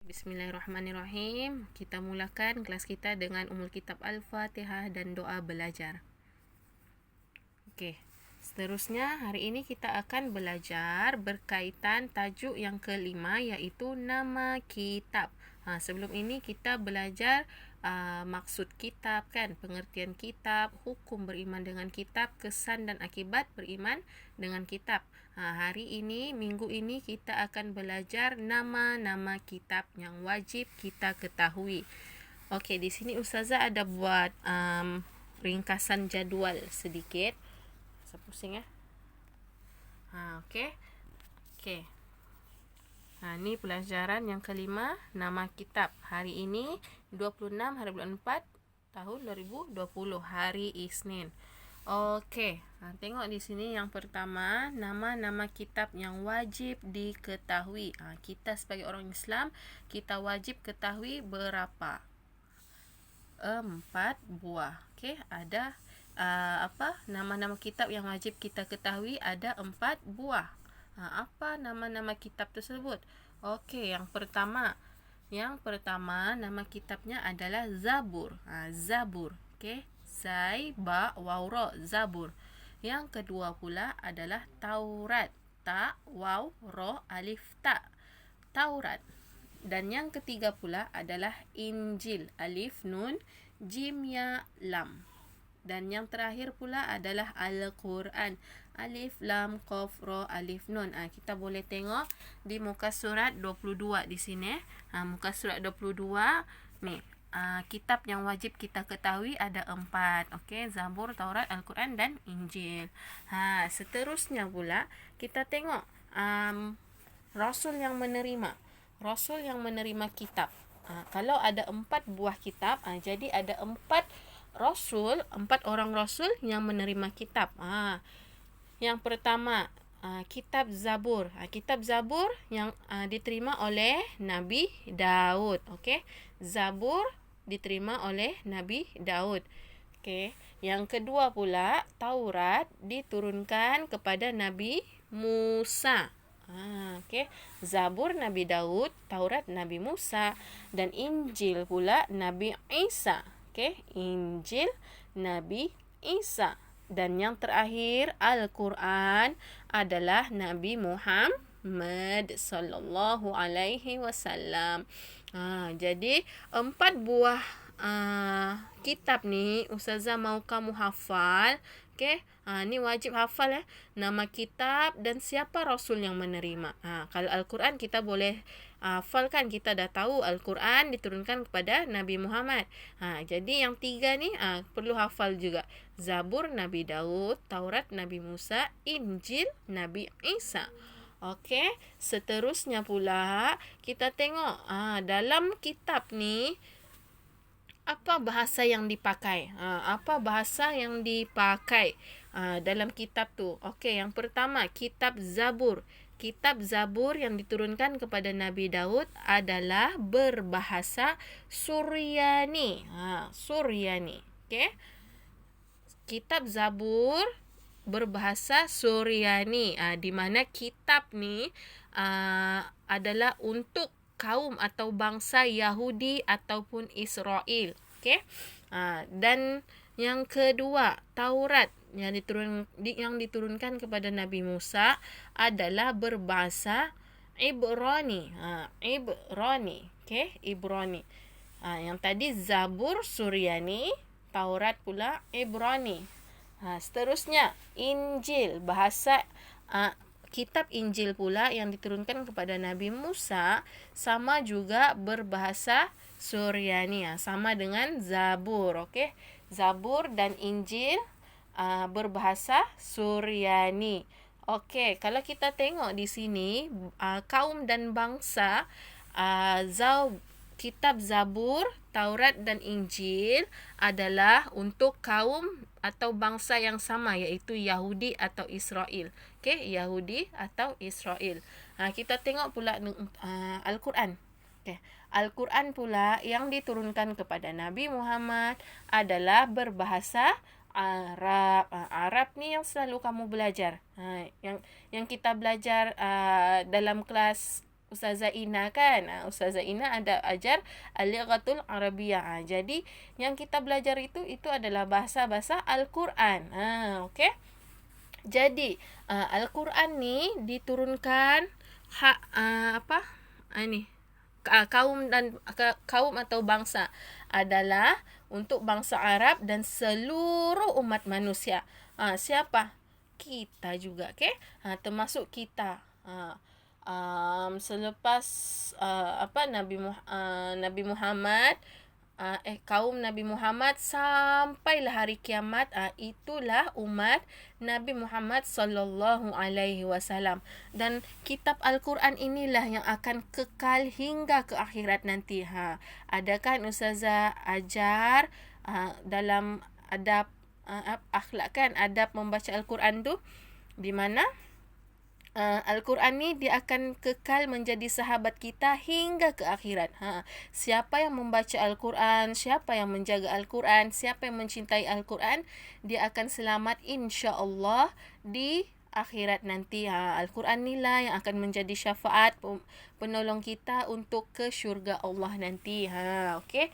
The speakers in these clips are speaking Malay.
Bismillahirrahmanirrahim. Kita mulakan kelas kita dengan Ummul Kitab Al-Fatihah dan doa belajar. Okey. Seterusnya, hari ini kita akan belajar berkaitan tajuk yang kelima, iaitu nama kitab. Sebelum ini kita belajar maksud kitab, kan, pengertian kitab, hukum beriman dengan kitab, kesan dan akibat beriman dengan kitab. Hari ini, minggu ini kita akan belajar nama-nama kitab yang wajib kita ketahui. Okey, di sini Ustazah ada buat ringkasan jadual sedikit. Saya pusing ya. Okey. Okey. Ni pelajaran yang kelima, nama kitab. Hari ini 26 hari bulan 4 tahun 2020, hari Isnin. Okey, tengok di sini yang pertama, nama-nama kitab yang wajib diketahui. Kita sebagai orang Islam, kita wajib ketahui berapa? 4 buah. Okey, ada nama-nama kitab yang wajib kita ketahui ada 4 buah. Apa nama-nama kitab tersebut? Okey, yang pertama nama kitabnya adalah Zabur. Zabur. Okey, Zai, Ba, Waw, Ra, Zabur. Yang kedua pula adalah Taurat. Ta, Waw, Ra, Alif, Ta. Taurat. Dan yang ketiga pula adalah Injil. Alif, Nun, Jim, Ya, Lam. Dan yang terakhir pula adalah Al-Quran. Alif, Lam, Qaf, Ra, Alif, Nun. Kita boleh tengok di muka surat 22 di sini. Muka surat 22 ni. Kitab yang wajib kita ketahui ada 4. Okey, Zabur, Taurat, Al-Quran dan Injil. Seterusnya pula kita tengok Rasul yang menerima. Rasul yang menerima kitab. Kalau ada 4 buah kitab, jadi ada 4 Rasul, 4 orang Rasul yang menerima kitab. Yang pertama, kitab Zabur. Kitab Zabur yang diterima oleh Nabi Daud. Okey, Zabur diterima oleh Nabi Daud. Okey, yang kedua pula, Taurat diturunkan kepada Nabi Musa. Okey, Zabur Nabi Daud, Taurat Nabi Musa, dan Injil pula Nabi Isa. Okey, Injil Nabi Isa. Dan yang terakhir, Al-Quran adalah Nabi Muhammad sallallahu alaihi wasallam. Jadi 4 buah kitab ni Ustazah mau kamu hafal. Okey, ni wajib hafal nama kitab dan siapa Rasul yang menerima. Kalau Al-Quran kita boleh hafalkan, kita dah tahu Al-Quran diturunkan kepada Nabi Muhammad. Jadi yang 3 ni perlu hafal juga. Zabur Nabi Daud, Taurat Nabi Musa, Injil Nabi Isa. Okey, seterusnya pula kita tengok dalam kitab ni apa bahasa yang dipakai. Apa bahasa yang dipakai dalam kitab tu? Okey, yang pertama, kitab Zabur. Kitab Zabur yang diturunkan kepada Nabi Daud adalah berbahasa Suryani. Suryani. Okey. Kitab Zabur berbahasa Suryani. Di mana kitab ni adalah untuk kaum atau bangsa Yahudi ataupun Israel. Okey. Dan yang kedua, Taurat yang diturunkan kepada Nabi Musa adalah berbahasa Ibrani. Ibrani. Okey, Ibrani. Yang tadi Zabur Suryani, Taurat pula Ibrani. Seterusnya, Injil, bahasa kitab Injil pula yang diturunkan kepada Nabi Musa sama juga berbahasa Suryani, sama dengan Zabur. Okey, Zabur dan Injil berbahasa Suryani. Okey, kalau kita tengok di sini kaum dan bangsa, kitab Zabur, Taurat dan Injil adalah untuk kaum atau bangsa yang sama, iaitu Yahudi atau Israel. Okey, Yahudi atau Israel. Kita tengok pula Al-Quran. Okay. Al-Quran pula yang diturunkan kepada Nabi Muhammad adalah berbahasa Arab. Arab ni yang selalu kamu belajar. Yang kita belajar dalam kelas Ustazah Ina kan. Ustazah Ina ada ajar Al-Lughatul Arabiyyah. Jadi yang kita belajar itu adalah bahasa-bahasa Al-Quran. Okey. Jadi Al-Quran ni diturunkan kaum atau bangsa adalah untuk bangsa Arab dan seluruh umat manusia. Siapa? Kita juga, okey? Termasuk kita. Selepas Nabi Muhammad, kaum Nabi Muhammad sampailah hari kiamat, itulah umat Nabi Muhammad sallallahu alaihi wasallam. Dan kitab Al-Quran inilah yang akan kekal hingga ke akhirat nanti. Adakah Ustazah ajar dalam adab akhlak kan, adab membaca Al-Quran tu, di mana Al-Quran ni dia akan kekal menjadi sahabat kita hingga ke akhirat. Siapa yang membaca Al-Quran, siapa yang menjaga Al-Quran, siapa yang mencintai Al-Quran, dia akan selamat insya-Allah di akhirat nanti. Al-Quran ni lah yang akan menjadi syafaat penolong kita untuk ke syurga Allah nanti. Okey.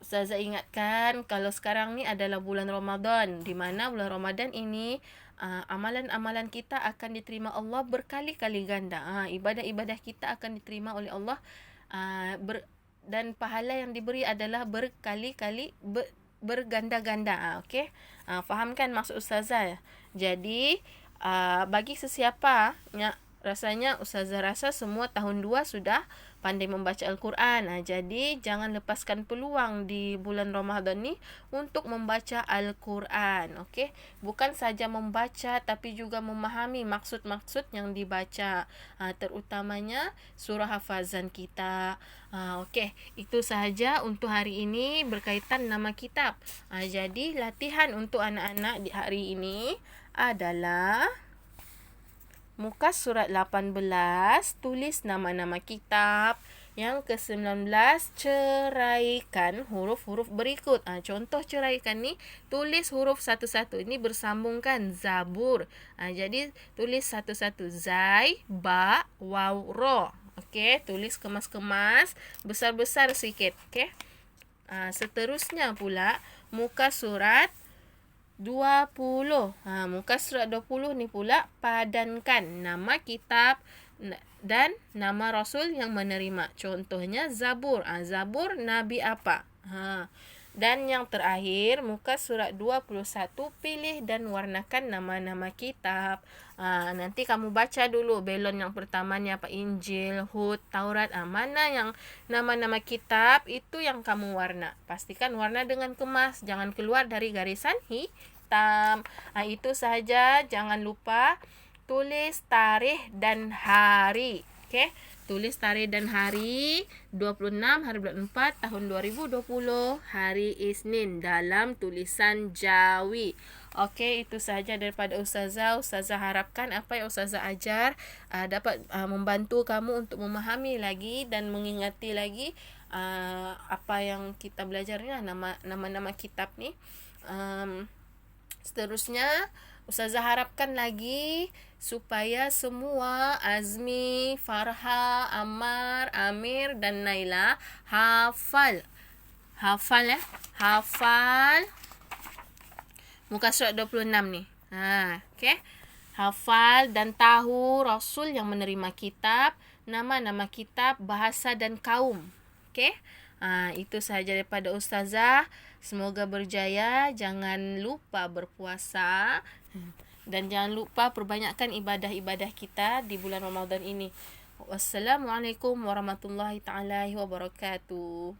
Ustazah ingatkan kalau sekarang ni adalah bulan Ramadan, di mana bulan Ramadan ini amalan-amalan kita akan diterima Allah berkali-kali ganda. Ibadah-ibadah kita akan diterima oleh Allah dan pahala yang diberi adalah berkali-kali berganda-ganda. Okey. Fahamkan maksud Ustazah? Jadi bagi sesiapa yang rasanya Ustazah rasa semua tahun 2 sudah pandai membaca Al-Quran. Jadi jangan lepaskan peluang di bulan Ramadan ni untuk membaca Al-Quran. Okey, bukan saja membaca tapi juga memahami maksud-maksud yang dibaca, terutamanya surah hafazan kita. Okey, itu sahaja untuk hari ini berkaitan nama kitab. Jadi latihan untuk anak-anak di hari ini adalah muka surat 18, tulis nama-nama kitab. Yang ke-19, ceraikan huruf-huruf berikut. Contoh ceraikan ni, tulis huruf satu-satu. Ini bersambungkan Zabur. Jadi tulis satu-satu. Zai, ba, waw, ro. Okey, tulis kemas-kemas, besar-besar sikit. Okey. Seterusnya pula muka surat 20. Muka surat 20 ni pula padankan nama kitab dan nama Rasul yang menerima. Contohnya Zabur. Zabur Nabi apa? Dan yang terakhir, muka surat 21, pilih dan warnakan nama-nama kitab. Nanti kamu baca dulu belon yang pertama ni apa, Injil, Hud, Taurat. Mana yang nama-nama kitab, itu yang kamu warna. Pastikan warna dengan kemas, jangan keluar dari garisan hitam. Itu sahaja, jangan lupa tulis tarikh dan hari. Okey. Tulis tarikh dan hari 26 hari bulan 4 tahun 2020, hari Isnin, dalam tulisan Jawi. Okey, itu sahaja daripada Ustazah. Ustazah harapkan apa yang Ustazah ajar dapat membantu kamu untuk memahami lagi dan mengingati lagi apa yang kita belajarnya, nama-nama kitab ni. Seterusnya Ustazah harapkan lagi supaya semua Azmi, Farha, Ammar, Amir dan Naila hafal muka surat 26 ni. Okey. Hafal dan tahu Rasul yang menerima kitab, nama-nama kitab, bahasa dan kaum. Okey. Itu sahaja daripada Ustazah. Semoga berjaya. Jangan lupa berpuasa. Dan jangan lupa perbanyakkan ibadah-ibadah kita di bulan Ramadan ini. Wassalamualaikum warahmatullahi taala wabarakatuh.